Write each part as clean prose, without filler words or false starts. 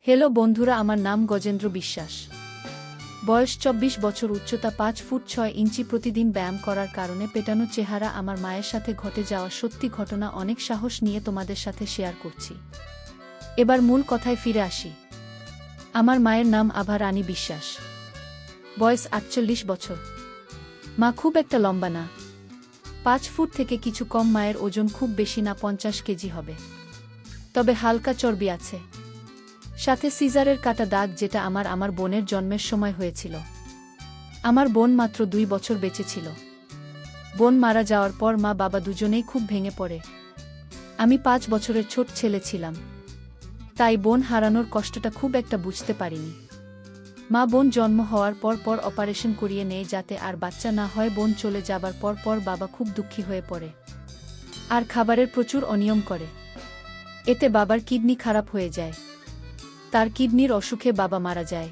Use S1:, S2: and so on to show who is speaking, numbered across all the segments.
S1: Hello বন্ধুরা, আমার নাম গজেন্দ্র বিশ্বাস। বয়স ২৪ বছর, উচ্চতা ৫ ফুট ৬ ইঞ্চি। প্রতিদিন ব্যায়াম করার কারণে পেটানো চেহারা। আমার মায়ের সাথে ঘটে যাওয়া সত্যি ঘটনা অনেক সাহস নিয়ে তোমাদের সাথে শেয়ার করছি। এবার মূল কথায় ফিরে আসি। আমার মায়ের নাম আভা রানী বিশ্বাস। বয়স ৪৮ বছর। মা খুব একটা লম্বা না, ৫ ফুট থেকে কিছু কম। মায়ের ওজন খুব বেশি না, ৫০ কেজি হবে, তবে হালকা চর্বি আছে, সাথে সিজারের কাটা দাগ, যেটা আমার বোনের জন্মের সময় হয়েছিল। আমার বোন মাত্র ২ বছর বেঁচে ছিল। বোন মারা যাওয়ার পর মা বাবা দুজনেই খুব ভেঙে পড়ে। আমি ৫ বছরের ছোট ছেলে ছিলাম, তাই বোন হারানোর কষ্টটা খুব একটা বুঝতে পারিনি। মা বোন জন্ম হওয়ার পর অপারেশন করিয়ে নেয় যাতে আর বাচ্চা না হয়। বোন চলে যাবার পর বাবা খুব দুঃখী হয়ে পড়ে আর খাবারের প্রচুর অনিয়ম করে। এতে বাবার কিডনি খারাপ হয়ে যায়। তার কিডনির অসুখে বাবা মারা যায়।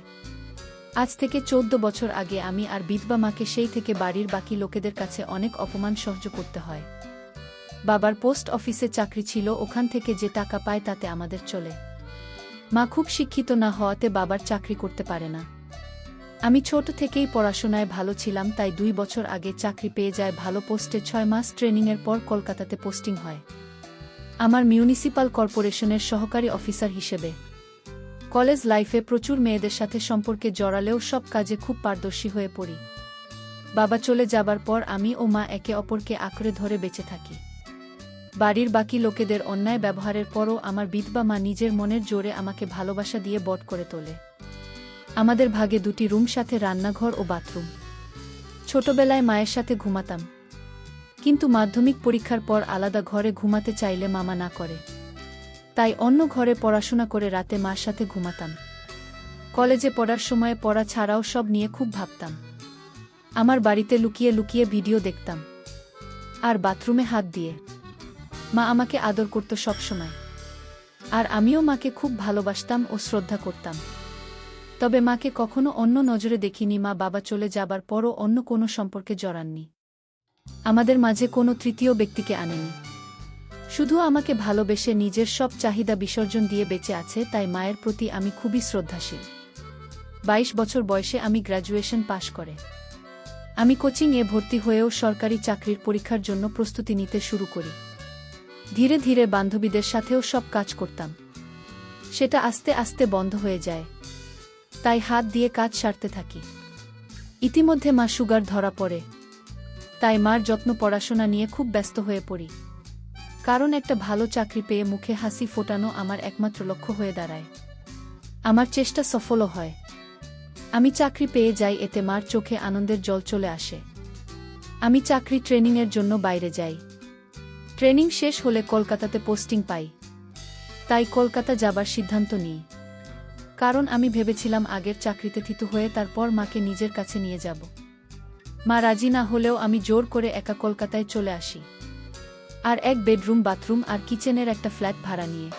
S1: আজ থেকে ১৪ বছর আগে আমি আর বিধবা মাকে সেই থেকে বাড়ির বাকি লোকেদের কাছে অনেক অপমান সহ্য করতে হয়। বাবার পোস্ট অফিসে চাকরি ছিল, ওখান থেকে যে টাকা পায় তাতে আমাদের চলে। মা খুব শিক্ষিত না হওয়াতে বাবার চাকরি করতে পারে না। আমি ছোট থেকেই পড়াশোনায় ভালো ছিলাম, তাই ২ বছর আগে চাকরি পেয়ে যায় ভালো পোস্টে। ৬ মাস ট্রেনিংয়ের পর কলকাতাতে পোস্টিং হয় আমার মিউনিসিপাল কর্পোরেশনের সহকারী অফিসার হিসেবে। কলেজ লাইফে প্রচুর মেয়েদের সাথে সম্পর্কে জড়ালেও সব কাজে খুব পারদর্শী হয়ে পড়ি। বাবা চলে যাবার পর আমি ও মা একে অপরকে আঁকড়ে ধরে বেঁচে থাকি। বাড়ির বাকি লোকেদের অন্যায় ব্যবহারের পরও আমার বিধবা মা নিজের মনের জোরে আমাকে ভালোবাসা দিয়ে বড় করে তোলে। আমাদের ভাগে ২টি রুম, সাথে রান্নাঘর ও বাথরুম। ছোটবেলায় মায়ের সাথে ঘুমাতাম, কিন্তু মাধ্যমিক পরীক্ষার পর আলাদা ঘরে ঘুমাতে চাইলে মামা না করে, তাই অন্য ঘরে পড়াশোনা করে রাতে মার সাথে ঘুমাতাম। কলেজে পড়ার সময়ে পড়া ছাড়াও সব নিয়ে খুব ভাবতাম। আমার বাড়িতে লুকিয়ে লুকিয়ে ভিডিও দেখতাম আর বাথরুমে হাত দিয়ে। মা আমাকে আদর করত সবসময়, আর আমিও মাকে খুব ভালোবাসতাম ও শ্রদ্ধা করতাম। তবে মাকে কখনো অন্য নজরে দেখিনি। মা বাবা চলে যাবার পরও অন্য কোনো সম্পর্কে জড়াননি। আমাদের মাঝে কোনো তৃতীয় ব্যক্তিকে আনেনি। শুধু আমাকে ভালোবেসে নিজের সব চাহিদা বিসর্জন দিয়ে বেঁচে আছে, তাই মায়ের প্রতি আমি খুবই শ্রদ্ধাশীল। ২২ বছর বয়সে আমি গ্র্যাজুয়েশন পাশ করে আমি কোচিংয়ে ভর্তি হয়েও সরকারি চাকরির পরীক্ষার জন্য প্রস্তুতি নিতে শুরু করি। ধীরে ধীরে বান্ধবীদের সাথেও সব কাজ করতাম, সেটা আস্তে আস্তে বন্ধ হয়ে যায়, তাই হাত দিয়ে কাজ সারতে থাকি। ইতিমধ্যে মা সুগার ধরা পড়ে, তাই মার যত্ন, পড়াশোনা নিয়ে খুব ব্যস্ত হয়ে পড়ি। কারণ একটা ভালো চাকরি পেয়ে মুখে হাসি ফোটানো আমার একমাত্র লক্ষ্য হয়ে দাঁড়ায়। আমার চেষ্টা সফলও হয়। আমি চাকরি পেয়ে যাই, এতে মার চোখে আনন্দের জল চলে আসে। আমি চাকরি ট্রেনিংয়ের জন্য বাইরে যাই। ট্রেনিং শেষ হলে কলকাতাতে পোস্টিং পাই, তাই কলকাতা যাবার সিদ্ধান্ত নিই। কারণ আমি ভেবেছিলাম আগের চাকরিতে থিতু হয়ে তারপর মাকে নিজের কাছে নিয়ে যাব। মা রাজি না হলেও আমি জোর করে একা কলকাতায় চলে আসি, আর এক বেডরুম, বাথরুম আর কিচেনের একটা ফ্ল্যাট ভাড়া নিয়ে।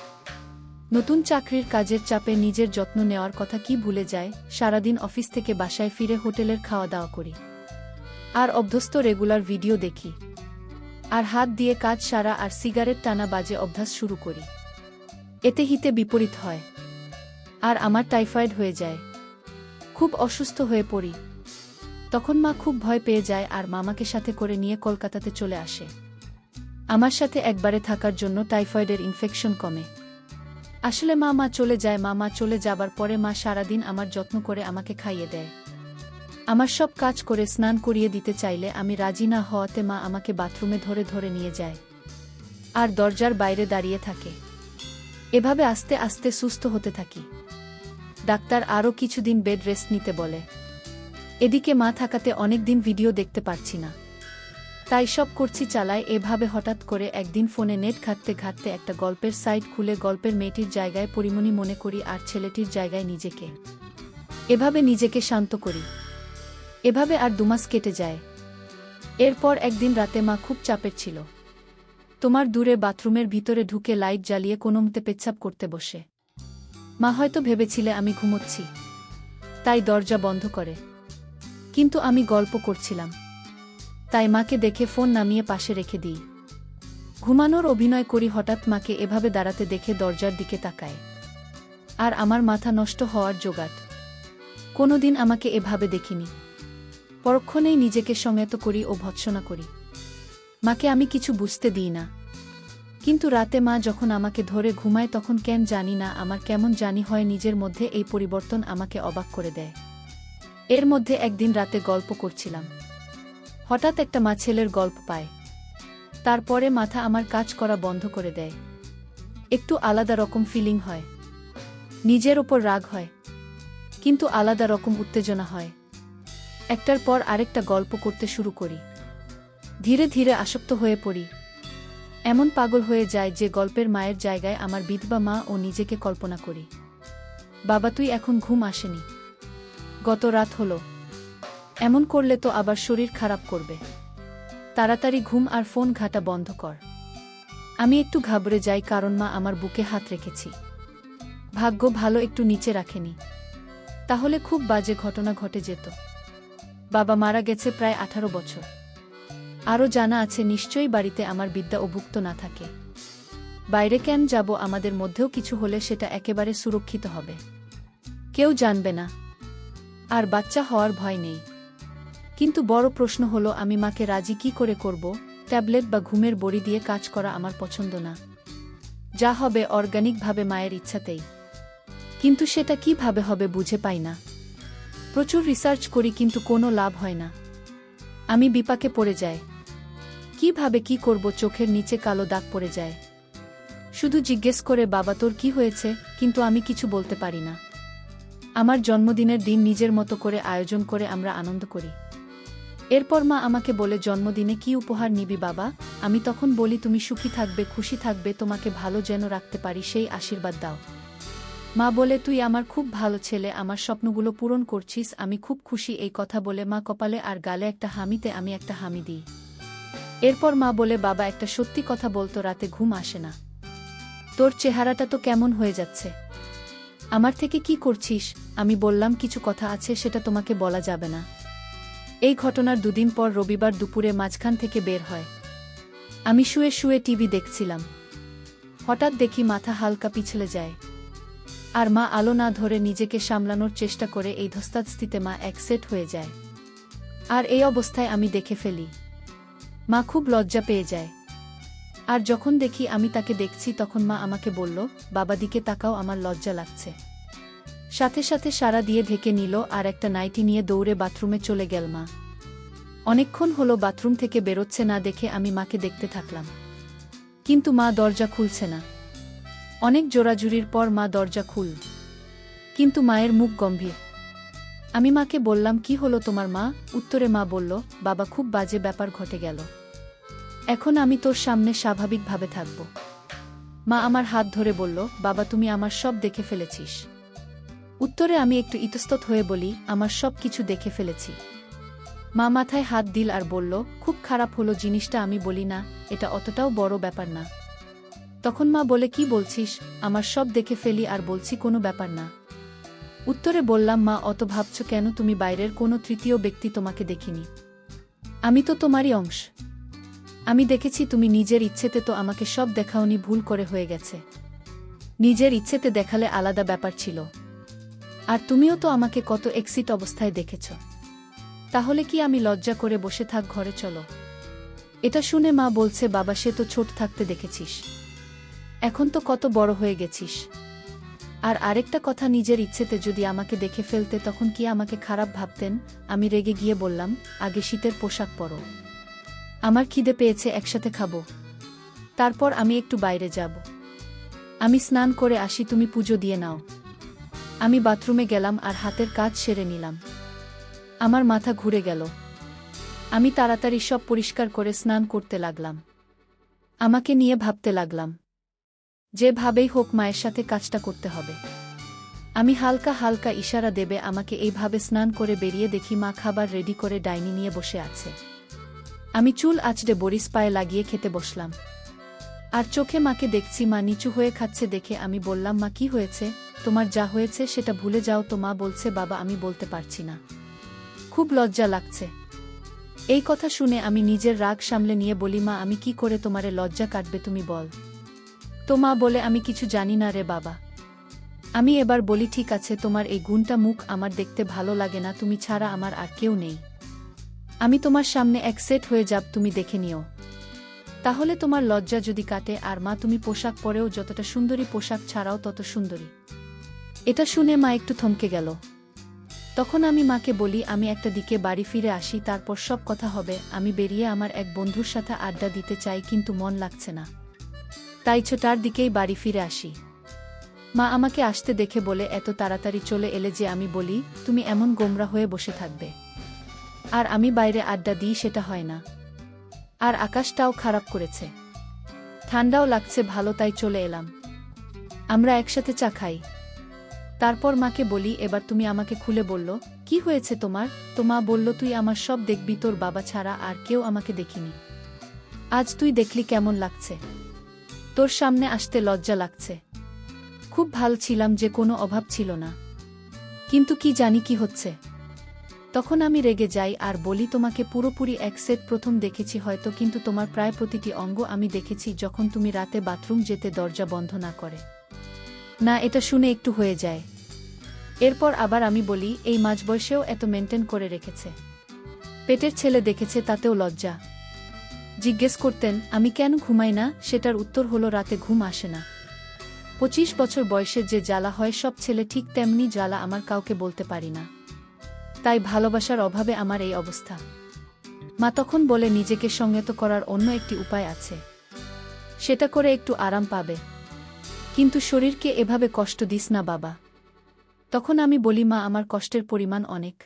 S1: নতুন চাকরির কাজের চাপে নিজের যত্ন নেওয়ার কথা কি ভুলে যায়। সারাদিন অফিস থেকে বাসায় ফিরে হোটেলের খাওয়া দাওয়া করি, আর অভ্যস্ত রেগুলার ভিডিও দেখি, আর হাত দিয়ে কাজ সারা আর সিগারেট টানা বাজে অভ্যাস শুরু করি। এতে হিতে বিপরীত হয়, আর আমার টাইফয়েড হয়ে যায়। খুব অসুস্থ হয়ে পড়ি। তখন মা খুব ভয় পেয়ে যায় আর মামাকে সাথে করে নিয়ে কলকাতাতে চলে আসে আমার সাথে একবারে থাকার জন্য। টাইফয়েডের ইনফেকশন কমে। আসলে মা চলে যায়। মা চলে যাবার পরে মা সারাদিন আমার যত্ন করে আমাকে খাইয়ে দেয়। আমার সব কাজ করে স্নান করিয়ে দিতে চাইলে আমি রাজি না হওয়াতে মা আমাকে বাথরুমে ধরে ধরে নিয়ে যায় আর দরজার বাইরে দাঁড়িয়ে থাকে। এভাবে আস্তে আস্তে সুস্থ হতে থাকি। ডাক্তার আরও কিছুদিন বেড রেস্ট নিতে বলে। এদিকে মা থাকাতে অনেকদিন ভিডিও দেখতে পারছি না, তাই সব করছি চালাই। এভাবে হঠাৎ করে একদিন ফোনে নেট ঘাঁটতে ঘাঁটতে একটা গল্পের সাইট খুলে গল্পের মেয়েটির জায়গায় পরিমণি মনে করি আর ছেলেটির জায়গায় নিজেকে। এভাবে নিজেকে শান্ত করি। এভাবে আর ২ মাস কেটে যায়। এরপর একদিন রাতে মা খুব চাপের ছিল। তোমার দূরে বাথরুমের ভিতরে ঢুকে লাইট জ্বালিয়ে কোনোমতে পেচ্ছাপ করতে বসে। মা হয়তো ভেবেছিলে আমি ঘুমোচ্ছি, তাই দরজা বন্ধ করে, কিন্তু আমি গল্প করছিলাম, তাই মাকে দেখে ফোন নামিয়ে পাশে রেখে দিই। ঘুমানোর অভিনয় করি। হঠাৎ মাকে এভাবে দাঁড়াতে দেখে দরজার দিকে তাকায়। আর আমার মাথা নষ্ট হওয়ার জোগাড়। কোনোদিন আমাকে এভাবে দেখিনি। পরক্ষণেই নিজেকে সংযত করি ও ভৎসনা করি। মাকে আমি কিছু বুঝতে দিই না। কিন্তু রাতে মা যখন আমাকে ধরে ঘুমায় তখন কেন জানি না আমার কেমন জানি হয়, নিজের মধ্যে এই পরিবর্তন আমাকে অবাক করে দেয়। এর মধ্যে একদিন রাতে গল্প করছিলাম, হঠাৎ একটা মা ছেলের গল্প পায়। তারপরে মাথা আমার কাজ করা বন্ধ করে দেয়। একটু আলাদা রকম ফিলিং হয়, নিজের ওপর রাগ হয়, কিন্তু আলাদা রকম উত্তেজনা হয়। একটার পর আরেকটা গল্প করতে শুরু করি। ধীরে ধীরে আসক্ত হয়ে পড়ি। এমন পাগল হয়ে যায় যে গল্পের মায়ের জায়গায় আমার বিধবা মা ও নিজেকে কল্পনা করি। বাবা, তুই এখন ঘুম আসেনি? গত রাত হলো। এমন করলে তো আবার শরীর খারাপ করবে। তাড়াতাড়ি ঘুম আর ফোন ঘাঁটা বন্ধ কর। আমি একটু ঘাবড়ে যাই, কারণ মা আমার বুকে হাত রেখেছি। ভাগ্য ভালো একটু নিচে রাখেনি, তাহলে খুব বাজে ঘটনা ঘটে যেত। বাবা মারা গেছে প্রায় 18 বছর। আরও জানা আছে নিশ্চয়ই বাড়িতে আমার বিদ্যা অভুক্ত না থাকে। বাইরে কেন যাব? আমাদের মধ্যেও কিছু হলে সেটা একেবারে সুরক্ষিত হবে, কেউ জানবে না, আর বাচ্চা হওয়ার ভয় নেই। কিন্তু বড় প্রশ্ন হলো আমি মাকে রাজি কি করে করব? ট্যাবলেট বা ঘুমের বড়ি দিয়ে কাজ করা আমার পছন্দ না। যা হবে অর্গানিকভাবে মায়ের ইচ্ছাতেই। কিন্তু সেটা কিভাবে হবে বুঝে পাই না। প্রচুর রিসার্চ করি কিন্তু কোনো লাভ হয় না। আমি বিপাকে পড়ে যাই। কিভাবে কি করব? চোখের নিচে কালো দাগ পড়ে যায়। শুধু জিজ্ঞেস করে বাবা তোর কি হয়েছে, কিন্তু আমি কিছু বলতে পারি না। আমার জন্মদিনের দিন নিজের মতো করে আয়োজন করে আমরা আনন্দ করি। এরপর মা আমাকে বলে, জন্মদিনে কি উপহার নিবি বাবা? আমি তখন বলি, তুমি সুখী থাকবে, খুশি থাকবে, তোমাকে ভালো যেন রাখতে পারি সেই আশীর্বাদ দাও। মা বলে, তুই আমার খুব ভালো ছেলে, আমার স্বপ্নগুলো পূরণ করছিস, আমি খুব খুশি। এই কথা বলে মা কপালে আর গালে একটা হামিতে আমি একটা হামি দিই। এরপর মা বলে, বাবা একটা সত্যি কথা বলতো, রাতে ঘুম আসে না। তোর চেহারাটা তো কেমন হয়ে যাচ্ছে, আমার থেকে কি করছিস? আমি বললাম, কিছু কথা আছে, সেটা তোমাকে বলা যাবে না। এই ঘটনার দুদিন পর রবিবার দুপুরে মাঝখান থেকে বের হয়। আমি শুয়ে শুয়ে টিভি দেখছিলাম। হঠাৎ দেখি মাথা হালকা পিছলে যায়, আর মা আলো না ধরে নিজেকে সামলানোর চেষ্টা করে এই ধস্তাধস্তিতে মা এক সেট হয়ে যায়। আর এই অবস্থায় আমি দেখে ফেলি। মা খুব লজ্জা পেয়ে যায়। আর যখন দেখি আমি তাকে দেখছি, তখন মা আমাকে বলল, বাবা দিকে তাকাও, আমার লজ্জা লাগছে। সাথে সাথে সারা দিয়ে ঢেকে নিল আর একটা নাইটি নিয়ে দৌড়ে বাথরুমে চলে গেল মা। অনেকক্ষণ হলো বাথরুম থেকে বেরোচ্ছে না দেখে আমি মাকে দেখতে থাকলাম, কিন্তু মা দরজা খুলছে না। অনেক জোরাজুরির পর মা দরজা খুল, কিন্তু মায়ের মুখ গম্ভীর। আমি মাকে বললাম, কি হলো তোমার মা? উত্তরে মা বলল, বাবা খুব বাজে ব্যাপার ঘটে গেল। এখন আমি তোর সামনে স্বাভাবিকভাবে থাকব। মা আমার হাত ধরে বলল, বাবা তুমি আমার সব দেখে ফেলেছিস? উত্তরে আমি একটু ইতস্তত হয়ে বলি, আমার সব কিছু দেখে ফেলেছি। মা মাথায় হাত দিল আর বলল, খুব খারাপ হলো জিনিসটা। আমি বলি, না, এটা অতটাও বড় ব্যাপার না। তখন মা বলে, কি বলছিস? আমার সব দেখে ফেলি আর বলছি কোনো ব্যাপার না। উত্তরে বললাম, মা অত ভাবছ কেন? তুমি বাইরের কোনো তৃতীয় ব্যক্তি, তোমাকে দেখিনি। আমি তো তোমারই অংশ। আমি দেখেছি তুমি নিজের ইচ্ছেতে তো আমাকে সব দেখাওনি, ভুল করে হয়ে গেছে। নিজের ইচ্ছেতে দেখালে আলাদা ব্যাপার ছিল। আর তুমিও তো আমাকে কত এক্সিট অবস্থায় দেখেছ। তাহলে কি আমি লজ্জা করে বসে থাক? ঘরে চলো। এটা শুনে মা বলছে, বাবা সে তো ছোট থাকতে দেখেছিস, এখন তো কত বড় হয়ে গেছিস। আর আরেকটা কথা, নিজের ইচ্ছেতে যদি আমাকে দেখে ফেলতে তখন কি আমাকে খারাপ ভাবতেন? আমি রেগে গিয়ে বললাম, আগে শীতের পোশাক পরো, আমার খিদে পেয়েছে, একসাথে খাবো, তারপর আমি একটু বাইরে যাব। আমি স্নান করে আসি, তুমি পুজো দিয়ে নাও। আমি বাথরুমে গেলাম আর হাতের কাজ সেরে নিলাম। আমার মাথা ঘুরে গেল। আমি তাড়াতাড়ি সব পরিষ্কার করে স্নান করতে লাগলাম। আমাকে নিয়ে ভাবতে লাগলাম, যেভাবেই হোক মায়ের সাথে কাজটা করতে হবে। আমি হালকা হালকা ইশারা দেবে আমাকে এইভাবে স্নান করে বেরিয়ে দেখি মা খাবার রেডি করে ডাইনি নিয়ে বসে আছে। আমি চুল আঁচড়ে বরিস পায়ে লাগিয়ে খেতে বসলাম। আর চোখে মাকে দেখছি মা নিচু হয়ে খাচ্ছে দেখে আমি বললাম, মা কি হয়েছে? তোমার যা হয়েছে সেটা ভুলে যাও তো। মা বলছে, বাবা আমি বলতে পারছি না, খুব লজ্জা লাগছে। এই কথা শুনে আমি নিজের রাগ সামলে নিয়ে বলি, মা আমি কি করে তোমারে লজ্জা কাটবে, তুমি বল। তো মা বলে, আমি কিছু জানি না রে বাবা, আমি এবার বলি ঠিক আছে, তোমার এই গুণটা মুখ আমার দেখতে ভালো লাগে না, তুমি ছাড়া আমার আর কেউ নেই। আমি তোমার সামনে এক সেট হয়ে যাব, তুমি দেখে নিও। তাহলে তোমার লজ্জা যদি কাটে। আর মা, তুমি পোশাক পরেও যতটা সুন্দরী, পোশাক ছাড়াও তত সুন্দরী। এটা শুনে মা একটু থমকে গেল। তখন আমি মাকে বলি, আমি একটা দিকে বাড়ি ফিরে আসি, তারপর সব কথা হবে। আমি বেরিয়ে আমার এক বন্ধুর সাথে আড্ডা দিতে চাই, কিন্তু মন লাগছে না, তাই ছোটার দিকেই বাড়ি ফিরে আসি। মা আমাকে আসতে দেখে বলে, এত তাড়াতাড়ি চলে এলে যে? আমি বলি, তুমি এমন গোমরা হয়ে বসে থাকবে আর আমি বাইরে আড্ডা দিই, সেটা হয় না। আর আকাশটাও খারাপ করেছে, ঠান্ডাও লাগছে ভালো, তাই চলে এলাম। আমরা একসাথে চা খাই। তারপর মাকে বলি, এবার তুমি আমাকে খুলে বলল, কি হয়েছে তোমার? তো মা বলল, তুই আমার সব দেখবি, তোর বাবা ছাড়া আর কেউ আমাকে দেখিনি। আজ তুই দেখলি কেমন লাগছে? তোর সামনে আসতে লজ্জা লাগছে। খুব ভালো ছিলাম, যে কোনো অভাব ছিল না, কিন্তু কি জানি কি হচ্ছে। তখন আমি রেগে যাই আর বলি, তোমাকে পুরোপুরি এক সেট প্রথম দেখেছি হয়তো, কিন্তু তোমার প্রায় প্রতিটি অঙ্গ আমি দেখেছি, যখন তুমি রাতে বাথরুম যেতে দরজা বন্ধ না করে। না, এটা শুনে একটু হয়ে যায়। এরপর আবার আমি বলি, এই মাঝবয়সেও এত মেনটেন করে রেখেছে। পেটের ছেলে দেখেছে, তাতেও লজ্জা। জিজ্ঞেস করতেন আমি কেন ঘুমাই না, সেটার উত্তর হলো, রাতে ঘুম আসে না। 25 বছর বয়সে যে জ্বালা হয়, সব ছেলে ঠিক তেমনি জ্বালা আমার, কাউকে বলতে পারি না, তাই ভালোবাসার অভাবে আমার এই অবস্থা। মা তখন বলে, নিজেকে সংযত করার অন্য একটি উপায় আছে, সেটা করে একটু আরাম পাবে, কিন্তু শরীরকে এভাবে কষ্ট দিস না বাবা। তখন আমি বলি, মা আমার কষ্টের পরিমাণ অনেক,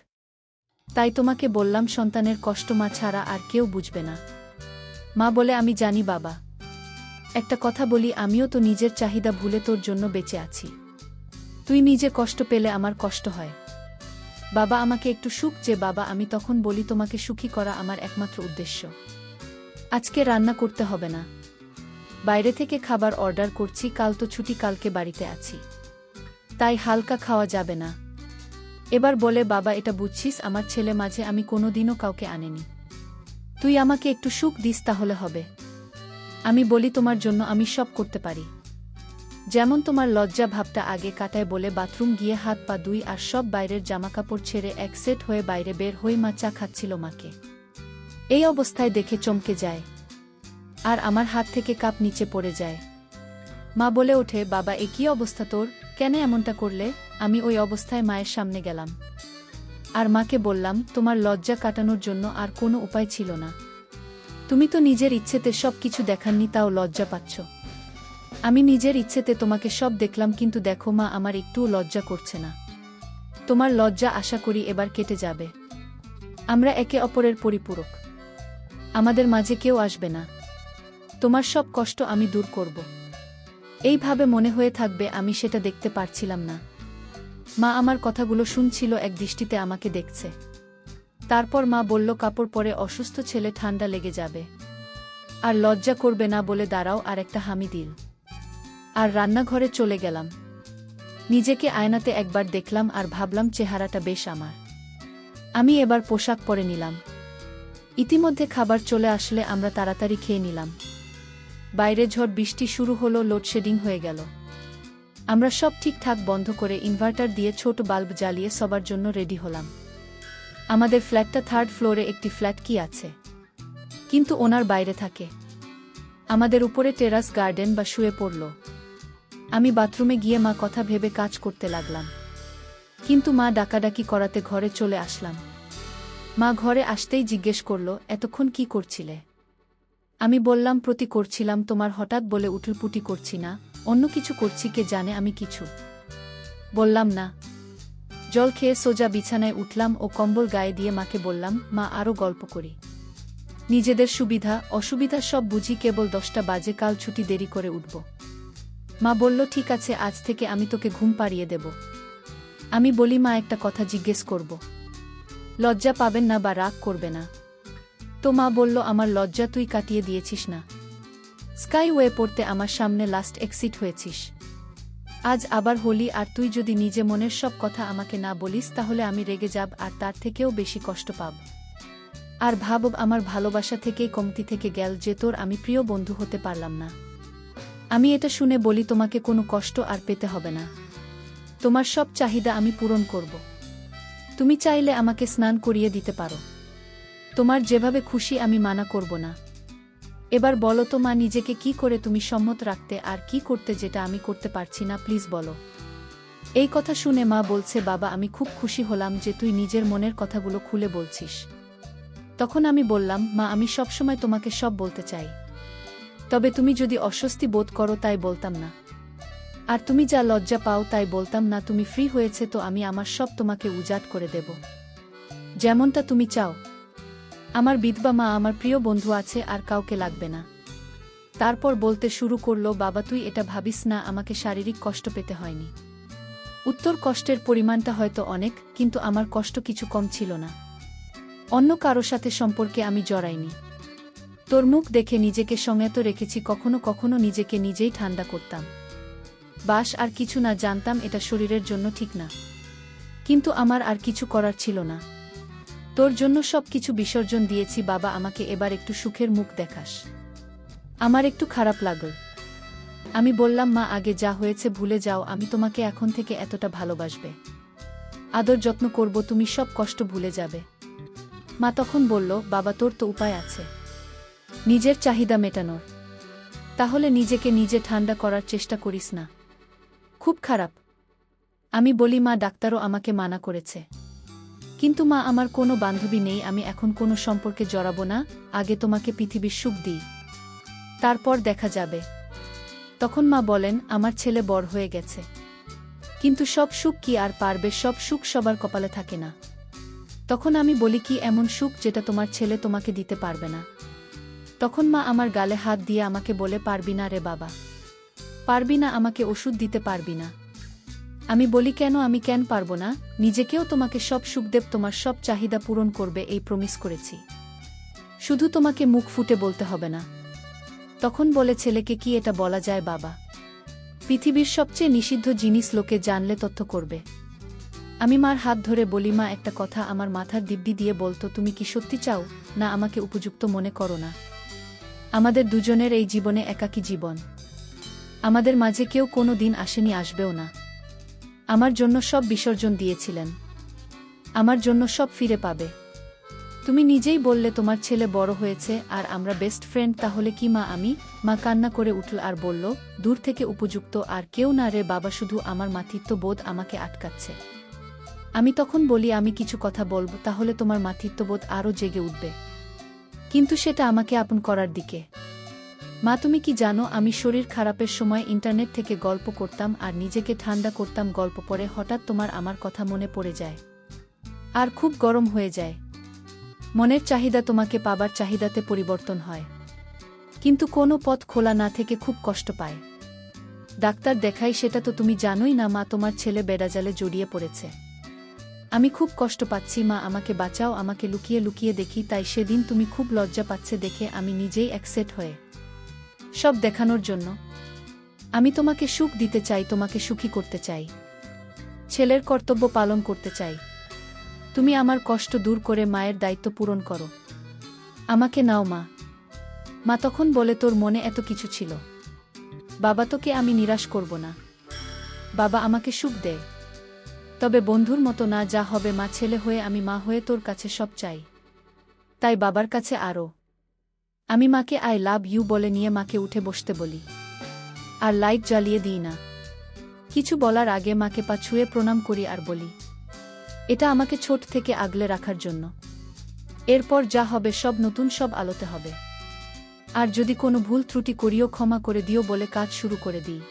S1: তাই তোমাকে বললাম, সন্তানের কষ্ট মা ছাড়া আর কেউ বুঝবে না। মা বলে, আমি জানি বাবা, একটা কথা বলি, আমিও তো নিজের চাহিদা ভুলে তোর জন্য বেঁচে আছি। তুই নিজে কষ্ট পেলে আমার কষ্ট হয়। বাবা আমাকে একটু সুখ যে বাবা। আমি তখন বলি, তোমাকে সুখী করা আমার একমাত্র উদ্দেশ্য। আজকে রান্না করতে হবে না, বাইরে থেকে খাবার অর্ডার করছি, কাল তো ছুটি, কালকে বাড়িতে আছি, তাই হালকা খাওয়া যাবে না। এবার বলে, বাবা এটা বুঝছিস, আমার ছেলে মাঝে আমি কোনোদিনও কাউকে আনেনি, তুই আমাকে একটু সুখ দিস তাহলে হবে। আমি বলি, তোমার জন্য আমি সব করতে পারি, যেমন তোমার লজ্জা ভাবটা আগে কাটায়। বলে বাথরুম গিয়ে হাত পা ধুই আর সব বাইরের জামাকাপড় ছেড়ে এক সেট হয়ে বাইরে বের হই। মা চা খাচ্ছিল, মাকে এই অবস্থায় দেখে চমকে যায় আর আমার হাত থেকে কাপ নিচে পড়ে যায়। মা বলে ওঠে, বাবা এ কী অবস্থা তোর, কেন এমনটা করলে? আমি ওই অবস্থায় মায়ের সামনে গেলাম আর মাকে বললাম, তোমার লজ্জা কাটানোর জন্য আর কোনো উপায় ছিল না। তুমি তো নিজের ইচ্ছেতে সব কিছু দেখাননি, তাও লজ্জা পাচ্ছ। আমি নিজের ইচ্ছেতে তোমাকে সব দেখলাম, কিন্তু দেখো মা, আমার একটুও লজ্জা করছে না। তোমার লজ্জা আশা করি এবার কেটে যাবে। আমরা একে অপরের পরিপূরক, আমাদের মাঝে কেউ আসবে না। তোমার সব কষ্ট আমি দূর করব। এইভাবে মনে হয়ে থাকবে, আমি সেটা দেখতে পারছিলাম না। মা আমার কথাগুলো শুনছিল, এক দৃষ্টিতে আমাকে দেখছে। তারপর মা বলল, কাপড় পরে অসুস্থ ছেলে, ঠান্ডা লেগে যাবে, আর লজ্জা করবে না বলে দাঁড়াও। আর একটা হামি দিল আর রান্নাঘরে চলে গেলাম। নিজেকে আয়নাতে একবার দেখলাম আর ভাবলাম, চেহারাটা বেশ আমার। আমি এবার পোশাক পরে নিলাম। ইতিমধ্যে খাবার চলে আসলে আমরা তাড়াতাড়ি খেয়ে নিলাম। বাইরে ঝড় বৃষ্টি শুরু হলো, লোডশেডিং হয়ে গেল। আমরা সব ঠিকঠাক বন্ধ করে ইনভার্টার দিয়ে ছোট বাল্ব জ্বালিয়ে সবার জন্য রেডি হলাম। আমাদের ফ্ল্যাটটা 3rd ফ্লোরে, একটি ফ্ল্যাট কি আছে, কিন্তু ওনার বাইরে থাকে। আমাদের উপরে টেরাস গার্ডেন বা শুয়ে পড়ল। আমি বাথরুমে গিয়ে মা কথা ভেবে কাজ করতে লাগলাম, কিন্তু মা ডাকাডাকি করাতে ঘরে চলে আসলাম। মা ঘরে আসতেই জিজ্ঞেস করল, এতক্ষণ কি করছিলে? আমি বললাম, প্রতি করছিলাম। তোমার হঠাৎ বলে উঠলপুটি করছি না, অন্য কিছু করছি, কে জানে আমি কিছু বললাম না। জল খেয়ে সোজা বিছানায় উঠলাম ও কম্বল গায়ে দিয়ে মাকে বললাম, মা আরও গল্প করি। নিজেদের সুবিধা অসুবিধা সব বুঝি, কেবল 10টা বাজে, কাল ছুটি, দেরি করে উঠব। মা বলল, ঠিক আছে, আজ থেকে আমি তোকে ঘুম পাড়িয়ে দেব। আমি বলি, মা একটা কথা জিজ্ঞেস করব, লজ্জা পাবেন না বা রাগ করবে না? তো মা বলল, আমার লজ্জা তুই কাটিয়ে দিয়েছিস না, স্কাইওয়ে পড়তে আমার সামনে লাস্ট এক্সিট হয়েছিস। আজ আবার হোলি, আর তুই যদি নিজে মনের সব কথা আমাকে না বলিস, তাহলে আমি রেগে যাব আর তার থেকেও বেশি কষ্ট পাব। আর ভাব, আমার ভালোবাসা থেকেই কমতি থেকে গেল যে তোর আমি প্রিয় বন্ধু হতে পারলাম না। আমি এটা শুনে বলি, তোমাকে কোনো কষ্ট আর পেতে হবে না। তোমার সব চাহিদা আমি পূরণ করব। তুমি চাইলে আমাকে স্নান করিয়ে দিতে পারো। তোমার যেভাবে খুশি আমি মানা করব না। এবার বলো তো মা, নিজেকে কি করে তুমি সম্মত রাখতে আর কি করতে যেটা আমি করতে পারছি না, প্লিজ বলো। এই কথা শুনে মা বলছে, বাবা আমি খুব খুশি হলাম যে তুই নিজের মনের কথাগুলো খুলে বলছিস। তখন আমি বললাম, মা আমি সবসময় তোমাকে সব বলতে চাই, তবে তুমি যদি অস্বস্তি বোধ করো তাই বলতাম না, আর তুমি যা লজ্জা পাও তাই বলতাম না। তুমি ফ্রি হয়েছে তো আমি আমার সব তোমাকে উজাড় করে দেব, যেমনটা তুমি চাও। আমার বিধবা মা, আমার প্রিয় বন্ধু আছে, আর কাউকে লাগবে না। তারপর বলতে শুরু করলো, বাবা তুই এটা ভাবিস না, আমাকে শারীরিক কষ্ট পেতে হয়নি। উত্তর কষ্টের পরিমাণটা হয়তো অনেক, কিন্তু আমার কষ্ট কিছু কম ছিল না। অন্য কারো সাথে সম্পর্কে আমি জড়াইনি। তোর মুখ দেখে নিজেকে সংযত রেখেছি, কখনো কখনো নিজেকে নিজেই ঠান্ডা করতাম। বাস আর কিছু না, জানতাম এটা শরীরের জন্য ঠিক না, কিন্তু আমার আর কিছু করার ছিল না। তোর জন্য সব কিছু বিসর্জন দিয়েছি বাবা, আমাকে এবার একটু সুখের মুখ দেখাস। আমার একটু খারাপ লাগল। আমি বললাম, মা আগে যা হয়েছে ভুলে যাও, আমি তোমাকে এখন থেকে এতটা ভালোবাসবে, আদর যত্ন করব, তুমি সব কষ্ট ভুলে যাবে। মা তখন বলল, বাবা তোর তো উপায় আছে নিজের চাহিদা মেটানোর, তাহলে নিজেকে নিজে ঠান্ডা করার চেষ্টা করিস না। খুব খারাপ। আমি বলি, মা ডাক্তারও আমাকে মানা করেছে, কিন্তু মা আমার কোনো বান্ধবী নেই, আমি এখন কোনো সম্পর্কে জড়াবো না, আগে তোমাকে পৃথিবীর সুখ দিই, তারপর দেখা যাবে। তখন মা বলেন, আমার ছেলে বড় হয়ে গেছে, কিন্তু সব সুখ কি আর পারবে, সব সুখ সবার কপালে থাকে না। তখন আমি বলি, কি এমন সুখ যেটা তোমার ছেলে তোমাকে দিতে পারবে না? তখন মা আমার গালে হাত দিয়ে আমাকে বলে, পারবি না রে বাবা, পারবি না, আমাকে ওষুধ দিতে পারবি না। আমি বলি, কেন, আমি কেন পারবো না? নিজেকেও তোমাকে সব সুখ দেব, তোমার সব চাহিদা পূরণ করবে, এই প্রমিস করেছি, শুধু তোমাকে মুখ ফুটে বলতে হবে না। তখন বলে, ছেলেকে কি এটা বলা যায় বাবা? পৃথিবীর সবচেয়ে নিষিদ্ধ জিনিস লোকে জানলে তথ্য করবে। আমি মার হাত ধরে বলি, মা একটা কথা আমার মাথার দিব্যি দিয়ে বলতো, তুমি কি সত্যি চাও না আমাকে উপযুক্ত মনে করো না? আমাদের দুজনের এই জীবনে একাকী জীবন, আমাদের মাঝে কেউ কোনো দিন আসেনি, আসবেও না। আমার জন্য সব বিসর্জন দিয়েছিলেন, আমার জন্য সব ফিরে পাবে। তুমি নিজেই বললে তোমার ছেলে বড় হয়েছে আর আমরা বেস্ট ফ্রেন্ড, তাহলে কি মা? মা কান্না করে উঠল আর বলল, দূর থেকে উপযুক্ত আর কেউ না রে বাবা, শুধু আমার মাতৃত্ব বোধ আমাকে আটকাচ্ছে। আমি তখন বলি, আমি কিছু কথা বলবো, তাহলে তোমার মাতৃত্ববোধ আরও জেগে উঠবে, কিন্তু সেটা আমাকে আপন করার দিকে। মা তুমি কি জানো, আমি শরীর খারাপের সময় ইন্টারনেট থেকে গল্প করতাম আর নিজেকে ঠান্ডা করতাম, গল্প পড়ে হঠাৎ তোমার আমার কথা মনে পড়ে যায় আর খুব গরম হয়ে যায়। মনের চাহিদা তোমাকে পাবার চাহিদাতে পরিবর্তন হয়, কিন্তু কোনো পথ খোলা না থেকে খুব কষ্ট পায়। ডাক্তার দেখাই, সেটা তো তুমি জানোই না মা, তোমার ছেলে বেড়াজালে জড়িয়ে পড়েছে। আমি খুব কষ্ট পাচ্ছি মা, আমাকে বাঁচাও, আমাকে লুকিয়ে লুকিয়ে দেখি, তাই সেদিন তুমি খুব লজ্জা পাচ্ছে দেখে আমি নিজেই অ্যাকসেপ্ট হয়ে সব দেখানোর জন্য। আমি তোমাকে সুখ দিতে চাই, তোমাকে সুখী করতে চাই, ছেলের কর্তব্য পালন করতে চাই। তুমি আমার কষ্ট দূর করে মায়ের দায়িত্ব পূরণ করো, আমাকে নাও মা। মা তখন বলে, তোর মনে এত কিছু ছিল বাবা, তোকে আমি নিরাশ করব না বাবা, আমাকে সুখ দে, তবে বন্ধুর মতো না, যা হবে মা। ছেলে হয়ে আমি মা হয়ে তোর কাছে সব চাই, তাই বাবার কাছে আরও। আমি মাকে আই লাভ ইউ বলে নিয়ে মাকে উঠে বসতে বলি, আর লাইট জ্বালিয়ে দিই না। কিছু বলার আগে মাকে পা ছুঁয়ে প্রণাম করি আর বলি, এটা আমাকে ছোট থেকে আগলে রাখার জন্য। এরপর যা হবে সব নতুন, সব আলোতে হবে, আর যদি কোনো ভুল ত্রুটি করিও ক্ষমা করে দিও বলে কাজ শুরু করে দিই।